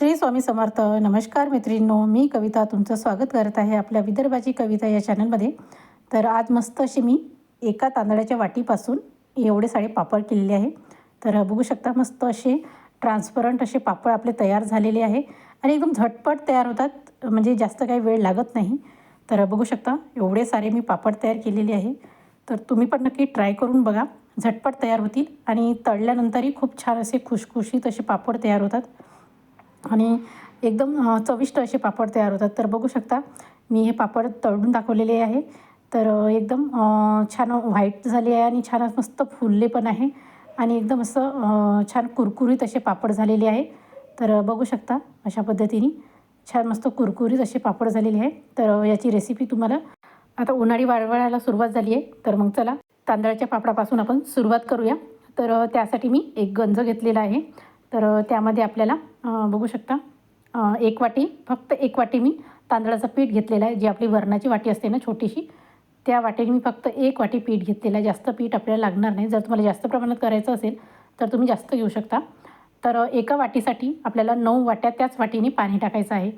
श्री स्वामी समर्थ. नमस्कार मैत्रिणींनो, मी कविता तुमचं स्वागत करत आहे आपल्या विदर्भाची कविता या चॅनलमध्ये. तर आज मस्त अशी मी एका तांदळाच्या वाटीपासून एवढे सारे पापड केलेले आहे. तर बघू शकता मस्त असे ट्रान्सपरंट असे पापड आपले तयार झालेले आहे आणि एकदम झटपट तयार होतात, म्हणजे जास्त काही वेळ लागत नाही. तर बघू शकता एवढे सारे मी पापड तयार केलेले आहे. तर तुम्ही पण नक्की ट्राय करून बघा, झटपट तयार होतील आणि तळल्यानंतरही खूप छान असे खुशखुशीत असे पापड तयार होतात आणि एकदम चविष्ट असे पापड तयार होतात. तर बघू शकता मी हे पापड तळून दाखवलेले आहे. तर एकदम छान व्हाईट झाले आहे आणि छान मस्त फुलले पण आहे आणि एकदम असं छान कुरकुरीत असे पापड झालेले आहे. तर बघू शकता अशा पद्धतीने छान मस्त कुरकुरीत असे पापड झालेले आहे. तर याची रेसिपी तुम्हाला आता उन्हाळी वाळवायला सुरुवात झाली आहे. तर मग चला तांदळाच्या पापडापासून आपण सुरुवात करूया. तर त्यासाठी मी एक गंज घेतलेला आहे. तर त्यामध्ये आपल्याला बघू शकता एक वाटी, फक्त एक वाटी मी तांदळाचं पीठ घेतलेलं आहे. जी आपली वरणाची वाटी असते ना छोटीशी, त्या वाटीने मी फक्त एक वाटी पीठ घेतलेलं आहे. जास्त पीठ आपल्याला लागणार नाही. जर तुम्हाला जास्त प्रमाणात करायचं असेल तर तुम्ही जास्त घेऊ शकता. तर एका वाटीसाठी आपल्याला 9 वाट्या त्याच वाटीने पाणी टाकायचं आहे.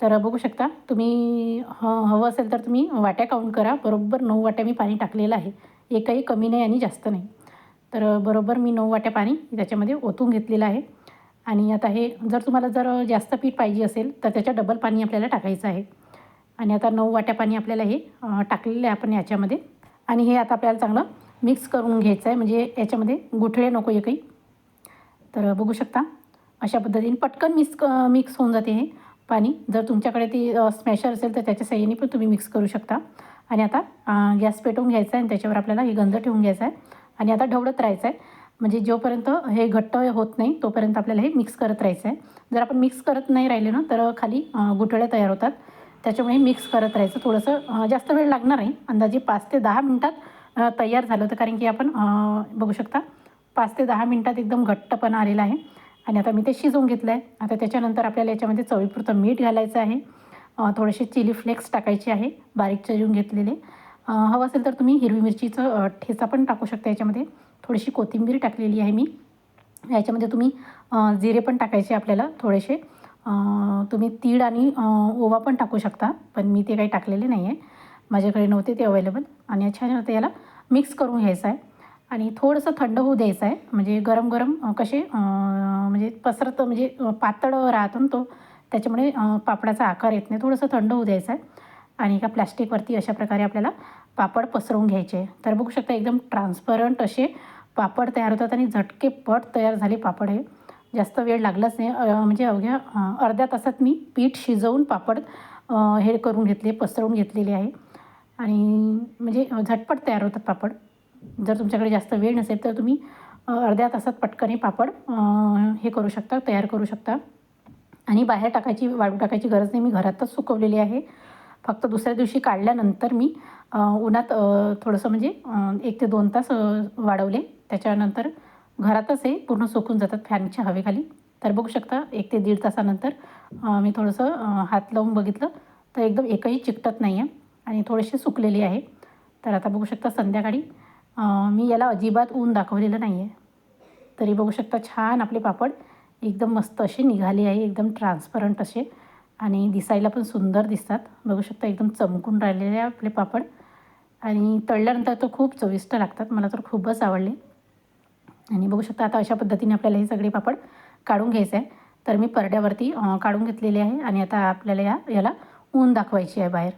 तर बघू शकता तुम्ही हवं असेल तर तुम्ही वाट्या काउंट करा. बरोबर 9 वाट्या मी पाणी टाकलेलं आहे. एकही कमी नाही आणि जास्त नाही. तर बरोबर मी 9 वाट्या पाणी त्याच्यामध्ये ओतून घेतलेलं आहे. आणि आता हे जर तुम्हाला जास्त पीठ पाहिजे असेल तर त्याच्या डबल पाणी आपल्याला टाकायचं आहे. आणि आता 9 वाट्या पाणी आपल्याला हे टाकलेलं आहे आपण याच्यामध्ये. आणि हे आता आपल्याला चांगलं मिक्स करून घ्यायचं आहे, म्हणजे याच्यामध्ये गुठळे नको एकही. तर बघू शकता अशा पद्धतीने पटकन मिक्स होऊन जाते हे पाणी. जर तुमच्याकडे ती स्मॅशर असेल तर त्याच्या साहाय्याने पण तुम्ही मिक्स करू शकता. आणि आता गॅस पेटवून घ्यायचा आहे आणि त्याच्यावर आपल्याला हे गंज ठेवून घ्यायचं आहे आणि आता ढवळत राहायचं आहे. म्हणजे जोपर्यंत हे घट्ट होत नाही तोपर्यंत आपल्याला हे मिक्स करत राहायचं आहे. जर आपण मिक्स करत नाही राहिले ना तर खाली गुठळे तयार होतात. त्याच्यामुळे मिक्स करत राहायचं. थोडंसं जास्त वेळ लागणार नाही, अंदाजे 5 ते 10 मिनटात तयार झालं होतं. कारण की आपण बघू शकता 5 ते 10 मिनटात एकदम घट्टपणा आलेला आहे. आणि आता मी ते शिजवून घेतलं आहे. आता त्याच्यानंतर आपल्याला याच्यामध्ये चवीपुरतं मीठ घालायचं आहे. थोडेसे चिली फ्लेक्स टाकायचे आहे, बारीक चिरून घेतलेले. हवं असेल तर तुम्ही हिरवी मिरचीचं ठेचा पण टाकू शकता याच्यामध्ये. थोडीशी कोथिंबीर टाकलेली आहे मी. याच्यामध्ये तुम्ही जिरे पण टाकायचे आपल्याला थोडेसे. तुम्ही तीळ आणि ओवा पण टाकू शकता, पण मी ते काही टाकलेले नाही आहे, माझ्याकडे नव्हते ते अवेलेबल. आणि छान आता याला मिक्स करून घ्यायचं आहे आणि थोडंसं थंड होऊ द्यायचं आहे. म्हणजे गरम गरम कसे म्हणजे पसरत, म्हणजे पातळ राहतो ना तो, त्याच्यामुळे पापडाचा आकार येत नाही. थोडंसं थंड होऊ द्यायचं आहे आणि एका प्लॅस्टिकवरती अशा प्रकारे आपल्याला पापड पसरवून घ्यायचे आहे. तर बघू शकता एकदम ट्रान्सपरंट असे पापड तयार होतात आणि झटकेपट तयार झाले पापड हे. जास्त वेळ लागलाच नाही. म्हणजे अवघ्या अर्ध्या तासात मी पीठ शिजवून पापड हे करून घेतले, पसरवून घेतलेले आहे. आणि म्हणजे झटपट तयार होतात पापड. जर तुमच्याकडे जास्त वेळ नसेल तर तुम्ही अर्ध्या तासात पटकन हे पापड हे करू शकता, तयार करू शकता. आणि बाहेर वाळू टाकायची गरज नाही. मी घरातच सुकवलेली आहे. फक्त दुसऱ्या दिवशी काढल्यानंतर मी उन्हात थोडंसं म्हणजे 1 ते 2 तास वाळवले. त्याच्यानंतर घरातच हे पूर्ण सुकून जातात फॅनच्या हवेखाली. तर बघू शकता 1 ते 1.5 तासानंतर मी थोडंसं हात लावून बघितलं तर एकदम एकही चिकटत नाही आहे आणि थोडेसे सुकलेले आहे. तर आता बघू शकता संध्याकाळी मी याला अजिबात ऊन दाखवलेलं नाही आहे, तरी बघू शकता छान आपले पापड एकदम मस्त असे निघाले आहे, एकदम ट्रान्सपरंट असे आणि दिसायला पण सुंदर दिसतात. बघू शकता एकदम चमकून राहिलेले आहे आपले पापड आणि तळल्यानंतर तर खूप चविष्ट लागतात. मला तर खूपच आवडले. आणि बघू शकता आता अशा पद्धतीने आपल्याला हे सगळे पापड काढून घ्यायचे आहे. तर मी परड्यावरती काढून घेतलेले आहे आणि आता आपल्याला याला ऊन दाखवायची आहे बाहेर.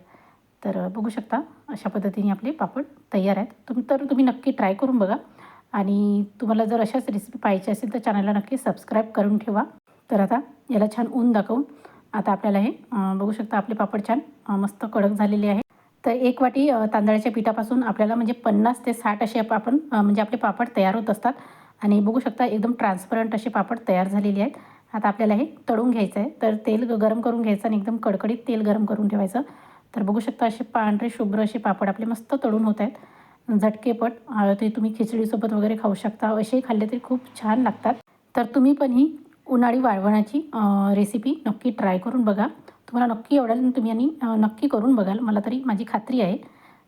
तर बघू शकता अशा पद्धतीने आपले पापड तयार आहेत. तुम्ही नक्की ट्राय करून बघा. आणि तुम्हाला जर अशाच रेसिपी पाहिजे असेल तर चॅनलला नक्की सबस्क्राईब करून ठेवा. तर आता याला छान ऊन दाखवून आता आपल्याला हे बघू शकता आपले पापड छान मस्त कडक झालेले आहे. तर 1 वाटी तांदळाच्या पिठापासून आपल्याला म्हणजे 50 ते 60 असे आपण म्हणजे आपले पापड तयार होत असतात. आणि बघू शकता एकदम ट्रान्सपरंट असे पापड तयार झालेले आहेत. आता आपल्याला हे तळून घ्यायचं आहे. तर तेल गरम करून घ्यायचं आणि एकदम कडकडीत तेल गरम करून ठेवायचं. तर बघू शकता असे पांढरे शुभ्र असे पापड आपले मस्त तळून होत आहेत. झटकेपट ते तुम्ही खिचडीसोबत वगैरे खाऊ शकता. असे खाल्ले तरी खूप छान लागतात. तर तुम्ही पण ही उन्हाळी वाळवणाची रेसिपी नक्की ट्राय करून बघा. तुम्हाला नक्की आवडेल आणि तुम्ही आणि नक्की करून बघाल, मला तरी माझी खात्री आहे.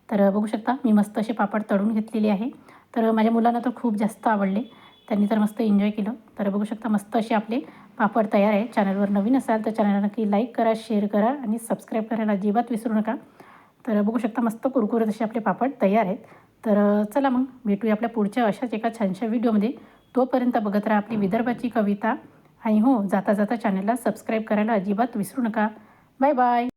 तर बघू शकता मी मस्त असे पापड तळून घेतलेले आहे. तर माझ्या मुलांना तर खूप जास्त आवडले, त्यांनी तर मस्त एन्जॉय केलं. तर बघू शकता मस्त असे आपले पापड तयार आहे. चॅनलवर नवीन असाल तर चॅनलला नक्की लाईक करा, शेअर करा आणि सबस्क्राईब करायला अजिबात विसरू नका. तर बघू शकता मस्त कुरकुरीत असे आपले पापड तयार आहेत. तर चला मग भेटूया आपल्या पुढच्या अशाच एका छानशा व्हिडिओमध्ये. तोपर्यंत बघत राहा आपली विदर्भाची कविता. आणि हो, जाता जाता चॅनलला सबस्क्राईब करायला अजिबात विसरू नका. Bye bye.